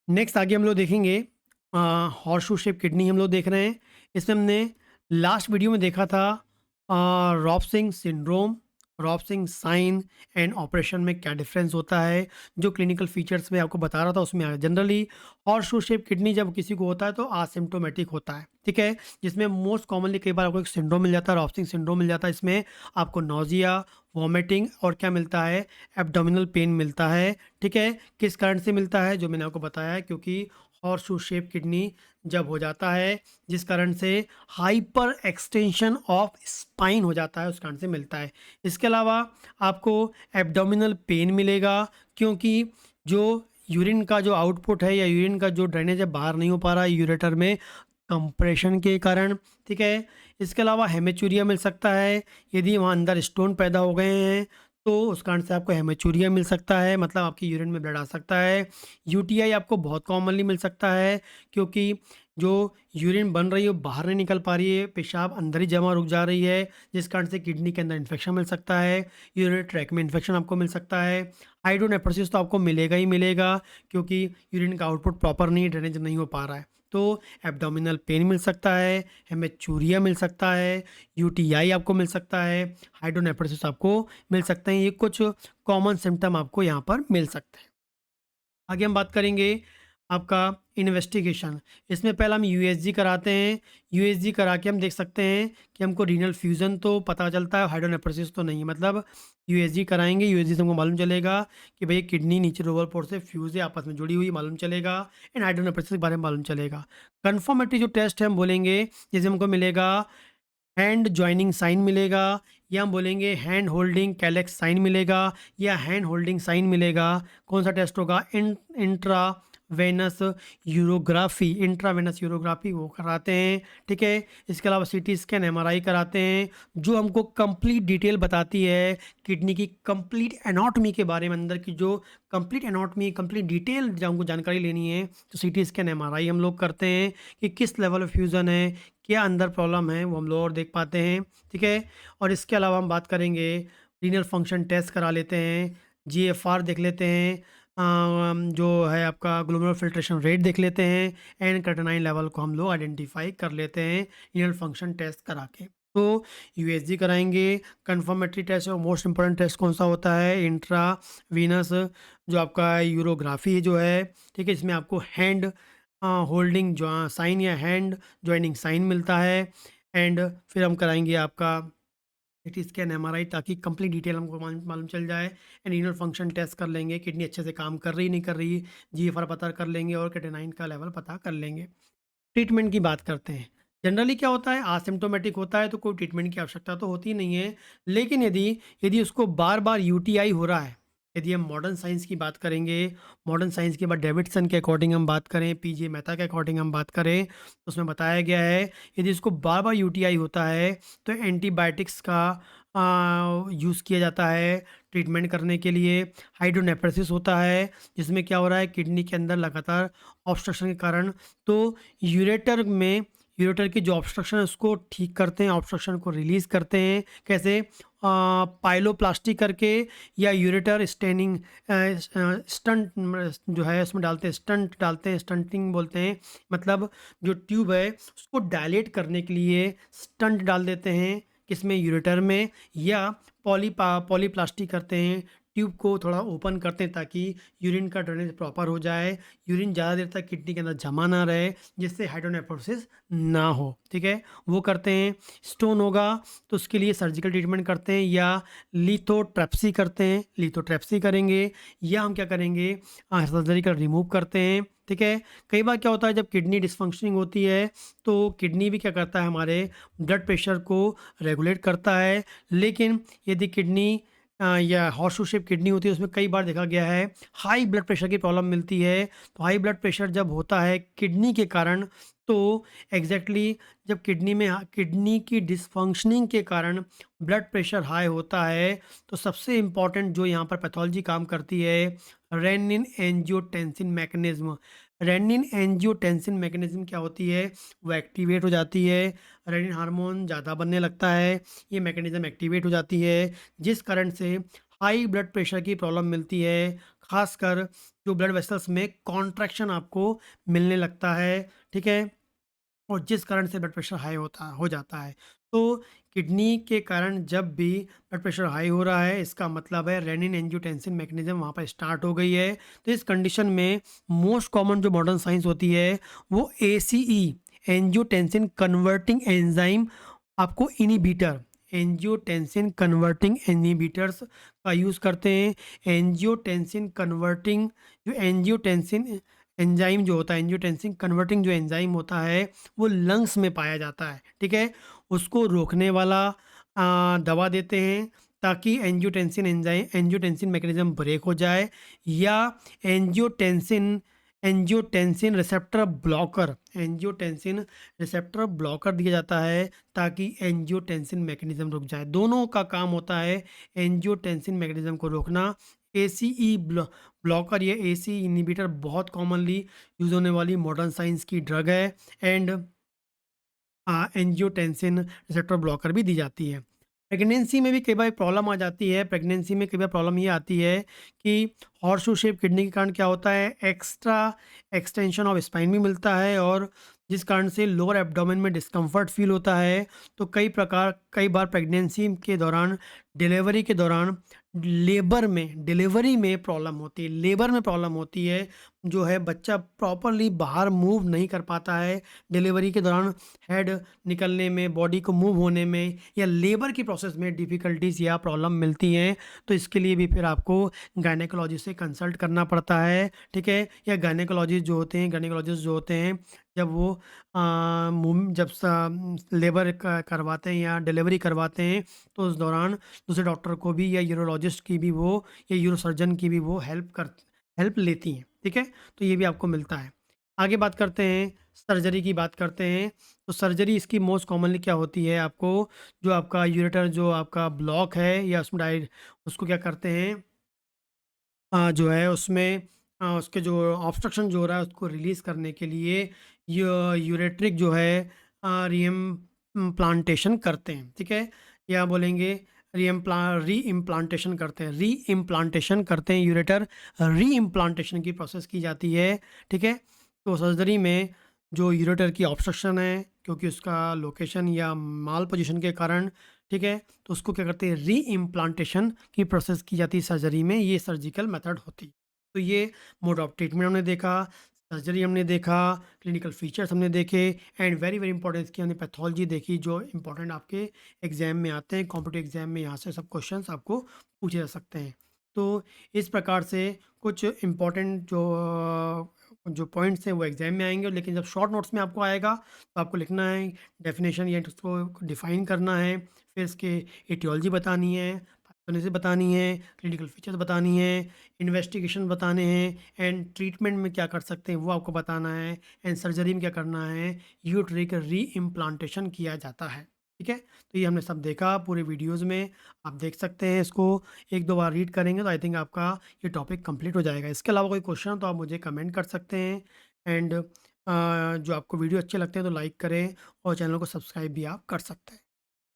Next आगे हम लोग देखेंगे हॉर्सशू शेप किडनी हम लोग देख रहे हैं। इसमें हमने लास्ट वीडियो में देखा था rob syndrome, rob sign and operation में क्या डिफरेंस होता है। जो क्लिनिकल फीचर्स में आपको बता रहा था उसमें जनरली हॉर्सशू शेप किडनी जब किसी को होता है तो आसिम्टोमेटिक होता है, ठीक है। जिसमें मोस्ट कॉमनली कई बार आपको एक सिंड्रोम मिल जाता है, रॉब सिंड्रोम मिल जाता है। इसमें आपको नोजिया, वॉमिटिंग और क्या मिलता है, एब्डोमिनल पेन मिलता है, ठीक है। किस कारण से मिलता है, जो मैंने आपको बताया है, क्योंकि हॉर्सशू शेप किडनी जब हो जाता है जिस कारण से हाइपर एक्सटेंशन ऑफ स्पाइन हो जाता है, उस कारण से मिलता है। इसके अलावा आपको एब्डोमिनल पेन मिलेगा, क्योंकि जो यूरिन का जो आउटपुट है या यूरिन का जो ड्रेनेज है बाहर नहीं हो पा रहा है यूरेटर में कंप्रेशन के कारण, ठीक है। इसके अलावा हेमेचूरिया मिल सकता है, यदि वहाँ अंदर स्टोन पैदा हो गए हैं तो उस कारण से आपको हेमेचूरिया मिल सकता है, मतलब आपकी यूरिन में ब्लड आ सकता है। यूटीआई आपको बहुत कॉमनली मिल सकता है, क्योंकि जो यूरिन बन रही है वो बाहर नहीं निकल पा रही है, पेशाब अंदर ही जमा रुक जा रही है, जिस कारण से किडनी के अंदर इन्फेक्शन मिल सकता है, यूरिनरी ट्रैक में इन्फेक्शन आपको मिल सकता है। हाइड्रोनेफ्रोसिस तो आपको मिलेगा ही मिलेगा, क्योंकि यूरिन का आउटपुट प्रॉपर नहीं, ड्रेनेज नहीं हो पा रहा है। तो एब्डोमिनल पेन मिल सकता है, हेमेचूरिया मिल सकता है, यूटीआई आपको मिल सकता है, हाइड्रोनेफ्रोसिस आपको मिल सकते हैं। ये कुछ कॉमन सिम्टम आपको यहाँ पर मिल सकते हैं। आगे हम बात करेंगे आपका इन्वेस्टिगेशन। इसमें पहला हम यूएसजी कराते हैं। यूएसजी करा के हम देख सकते हैं कि हमको रीनल फ्यूजन तो पता चलता है, हाइड्रोनेफ्रोसिस तो नहीं। मतलब यूएसजी कराएंगे, यूएसजी से हमको मालूम चलेगा कि भाई किडनी नीचे लोअर पोर्ट से फ्यूज है, आपस में जुड़ी हुई मालूम चलेगा। एंड हाइड्रोनेफ्रोसिस के बारे में मालूम चलेगा। कन्फर्मेटरी जो टेस्ट है हम बोलेंगे, जैसे हमको मिलेगा हैंड जॉइनिंग साइन मिलेगा, या हम बोलेंगे हैंड होल्डिंग कैलेक्स साइन मिलेगा, या हैंड होल्डिंग साइन मिलेगा। कौन सा टेस्ट होगा, intravenous urography, intravenous urography वो कराते हैं, ठीक है। इसके अलावा सीटी स्कैन, एमआरआई कराते हैं, जो हमको कंप्लीट डिटेल बताती है किडनी की कंप्लीट एनाटॉमी के बारे में। अंदर की जो कंप्लीट एनाटॉमी, कंप्लीट डिटेल जो हमको जानकारी लेनी है, तो सीटी स्कैन, एमआरआई हम लोग करते हैं कि किस लेवल ऑफ फ्यूज़न है, क्या अंदर प्रॉब्लम है, वो हम लोग और देख पाते हैं, ठीक है। और इसके अलावा हम बात करेंगे रीनल फंक्शन टेस्ट करा लेते हैं, जीएफआर देख लेते हैं, जो है आपका ग्लोमेरुलर फिल्ट्रेशन रेट देख लेते हैं, एंड क्रेटिनाइन लेवल को हम लोग आइडेंटिफाई कर लेते हैं रीनल फंक्शन टेस्ट करा के। तो यूएसजी कराएंगे। कंफर्मेटरी टेस्ट और मोस्ट इंपॉर्टेंट टेस्ट कौन सा होता है, इंट्रा वीनस जो आपका यूरोग्राफी जो है, ठीक है। इसमें आपको हैंड होल्डिंग जो साइन या हैंड जॉइनिंग साइन मिलता है। एंड फिर हम कराएंगे आपका सीटी स्कैन, एमआरआई, ताकि कंप्लीट डिटेल हमको मालूम चल जाए। एंड रीनल फंक्शन टेस्ट कर लेंगे, किडनी अच्छे से काम कर रही नहीं कर रही, जीएफआर पता कर लेंगे और क्रेटिनाइन का लेवल पता कर लेंगे। ट्रीटमेंट की बात करते हैं। जनरली क्या होता है, एसिम्प्टोमेटिक होता है तो कोई ट्रीटमेंट की आवश्यकता तो होती नहीं है। लेकिन यदि यदि उसको बार बार यूटीआई हो रहा है, यदि हम मॉडर्न साइंस की बात करेंगे, मॉडर्न साइंस के बाद डेविडसन के अकॉर्डिंग हम बात करें, पीजे मेहता के अकॉर्डिंग हम बात करें, तो उसमें बताया गया है यदि इसको बार बार यूटीआई होता है तो एंटीबायोटिक्स का यूज़ किया जाता है ट्रीटमेंट करने के लिए। हाइड्रोनेफ्रोसिस होता है, जिसमें क्या हो रहा है, किडनी के अंदर लगातार ऑब्स्ट्रक्शन के कारण, तो यूरेटर की जो ऑब्स्ट्रक्शन है उसको ठीक करते हैं, ऑब्स्ट्रक्शन को रिलीज़ करते हैं। कैसे, पाइलोप्लास्टी करके, या यूरेटर स्टेनिंग स्टंट जो है उसमें डालते हैं, स्टंट डालते हैं, स्टंटिंग बोलते हैं। मतलब जो ट्यूब है उसको डायलेट करने के लिए स्टंट डाल देते हैं, किसमें, यूरेटर में, या पॉलीप्लास्टी करते हैं, ट्यूब को थोड़ा ओपन करते हैं ताकि यूरिन का ड्रेनेज प्रॉपर हो जाए, यूरिन ज़्यादा देर तक किडनी के अंदर जमा ना रहे, जिससे हाइड्रोनेफ्रोसिस ना हो, ठीक है, वो करते हैं। स्टोन होगा तो उसके लिए सर्जिकल ट्रीटमेंट करते हैं, या लिथोट्रेप्सी करते हैं, लिथोट्रेप्सी करेंगे, या हम क्या करेंगे, सर्जरी कर रिमूव करते हैं, ठीक है। कई बार क्या होता है जब किडनी डिसफंक्शनिंग होती है तो किडनी भी क्या करता है, हमारे ब्लड प्रेशर को रेगुलेट करता है। लेकिन यदि किडनी या हॉर्सशू शेप किडनी होती है, उसमें कई बार देखा गया है हाई ब्लड प्रेशर की प्रॉब्लम मिलती है। तो हाई ब्लड प्रेशर जब होता है किडनी के कारण, तो एग्जैक्टली जब किडनी की डिसफंक्शनिंग के कारण ब्लड प्रेशर हाई होता है, तो सबसे इम्पॉर्टेंट जो यहाँ पर पैथोलॉजी काम करती है, renin angiotensin mechanism. Renin angiotensin mechanism क्या होती है, वो एक्टिवेट हो जाती है, रेनिन हार्मोन ज़्यादा बनने लगता है, ये मैकेनिज्म एक्टिवेट हो जाती है, जिस कारण से हाई ब्लड प्रेशर की प्रॉब्लम मिलती है, खासकर जो ब्लड वेसल्स में कॉन्ट्रैक्शन आपको मिलने लगता है, ठीक है? और जिस कारण से ब्लड प्रेशर हाई हो जाता है। तो किडनी के कारण जब भी ब्लड प्रेशर हाई हो रहा है, इसका मतलब है रेनिन एंजियोटेंसिन मैकेनिज़्म वहाँ पर स्टार्ट हो गई है। तो इस कंडीशन में मोस्ट कॉमन जो मॉडर्न साइंस होती है, वो एसीई एंजियोटेंसिन कन्वर्टिंग एंजाइम आपको इन्हिबिटर एंजियोटेंसिन कन्वर्टिंग इन्हिबिटर्स का यूज़ करते हैं। एंजियोटेंसिन कन्वर्टिंग जो एंजियोटेंसिन एंजाइम जो होता है, एंजियोटेंसिन कन्वर्टिंग जो एंजाइम होता है, वो लंग्स में पाया जाता है, ठीक है? उसको रोकने वाला दवा देते हैं ताकि एंजियोटेंसिन मैकेनिज़्म ब्रेक हो जाए, या एंजियोटेंसिन एंजियोटेंसिन रिसेप्टर ब्लॉकर दिया जाता है ताकि एंजियोटेंसिन मैकेनिज़्म रुक जाए। दोनों का काम होता है एंजियोटेंसिन मैकेनिज़्म को रोकना। एसीई ब्लॉकर या एसीई इन्हिबिटर बहुत कॉमनली यूज़ होने वाली मॉडर्न साइंस की ड्रग है, एंड एंजियोटेंसिन रिसेप्टर ब्लॉकर भी दी जाती है। प्रेगनेंसी में भी कई बार प्रॉब्लम आ जाती है। प्रेगनेंसी में कई बार प्रॉब्लम ये आती है कि हॉर्सशू शेप किडनी के कारण क्या होता है, एक्स्ट्रा एक्सटेंशन ऑफ स्पाइन भी मिलता है, और जिस कारण से लोअर एब्डोमेन में डिस्कम्फर्ट फील होता है। तो कई बार प्रेगनेंसी के दौरान, डिलीवरी के दौरान डिलीवरी में प्रॉब्लम होती है, लेबर में प्रॉब्लम होती है, जो है बच्चा प्रॉपरली बाहर मूव नहीं कर पाता है डिलीवरी के दौरान। हेड निकलने में, बॉडी को मूव होने में, या लेबर की प्रोसेस में डिफ़िकल्टीज़ या प्रॉब्लम मिलती हैं, तो इसके लिए भी फिर आपको गायनेकोलॉजिस्ट से कंसल्ट करना पड़ता है, ठीक है? या गायनेकोलॉजिस्ट जो होते हैं, जब वो लेबर करवाते हैं या डिलीवरी करवाते हैं, तो उस दौरान दूसरे डॉक्टर को भी, या यूरोलॉजिस्ट की भी वो, या यूरोसर्जन की भी वो हेल्प लेती हैं, ठीक है? तो ये भी आपको मिलता है। आगे बात करते हैं, सर्जरी की बात करते हैं। तो सर्जरी इसकी मोस्ट कॉमनली क्या होती है, आपको जो आपका यूरेटर जो आपका ब्लॉक है, या उसको क्या करते हैं, जो है उसमें उसके जो ऑब्स्ट्रक्शन जो हो रहा है उसको रिलीज़ करने के लिए यूरेट्रिक जो है रीइम्प्लांटेशन करते हैं, ठीक है? या बोलेंगे रीइम्प्लांटेशन करते हैं यूरेटर रीइम्प्लांटेशन की प्रोसेस की जाती है, ठीक है? तो सर्जरी में जो यूरेटर की ऑब्स्ट्रक्शन है, क्योंकि उसका लोकेशन या माल पोजीशन के कारण, ठीक है? तो उसको क्या करते हैं, रीइम्प्लांटेशन की प्रोसेस की जाती है सर्जरी में। ये सर्जिकल मेथड होती है। तो ये मोड ऑफ ट्रीटमेंट हमने देखा, सर्जरी हमने देखा, क्लिनिकल फीचर्स हमने देखे, एंड वेरी वेरी इंपॉर्टेंट इसकी हमने पैथोलॉजी देखी, जो इंपॉर्टेंट आपके एग्जाम में आते हैं, कॉम्पिटिटिव एग्जाम में यहाँ से सब क्वेश्चंस आपको पूछे जा सकते हैं। तो इस प्रकार से कुछ इंपॉर्टेंट जो पॉइंट्स हैं वो एग्जाम में आएंगे, लेकिन जब शॉर्ट नोट्स में आपको आएगा तो आपको लिखना है, डेफिनेशन या उसको डिफाइन करना है, फिर इसके एटियोलॉजी बतानी है, से बतानी है, क्लिनिकल फीचर्स बतानी है, इन्वेस्टिगेशन बताने हैं, एंड ट्रीटमेंट में क्या कर सकते हैं वो आपको बताना है, एंड सर्जरी में क्या करना है, यूट्रिक रीइम्प्लांटेशन किया जाता है, ठीक है? तो ये हमने सब देखा पूरे वीडियोज़ में, आप देख सकते हैं इसको, 1-2 बार रीड करेंगे तो आई थिंक आपका ये टॉपिक कंप्लीट हो जाएगा। इसके अलावा कोई क्वेश्चन हो तो आप मुझे कमेंट कर सकते हैं, एंड जो आपको वीडियो अच्छे लगते हैं तो लाइक करें, और चैनल को सब्सक्राइब भी आप कर सकते हैं।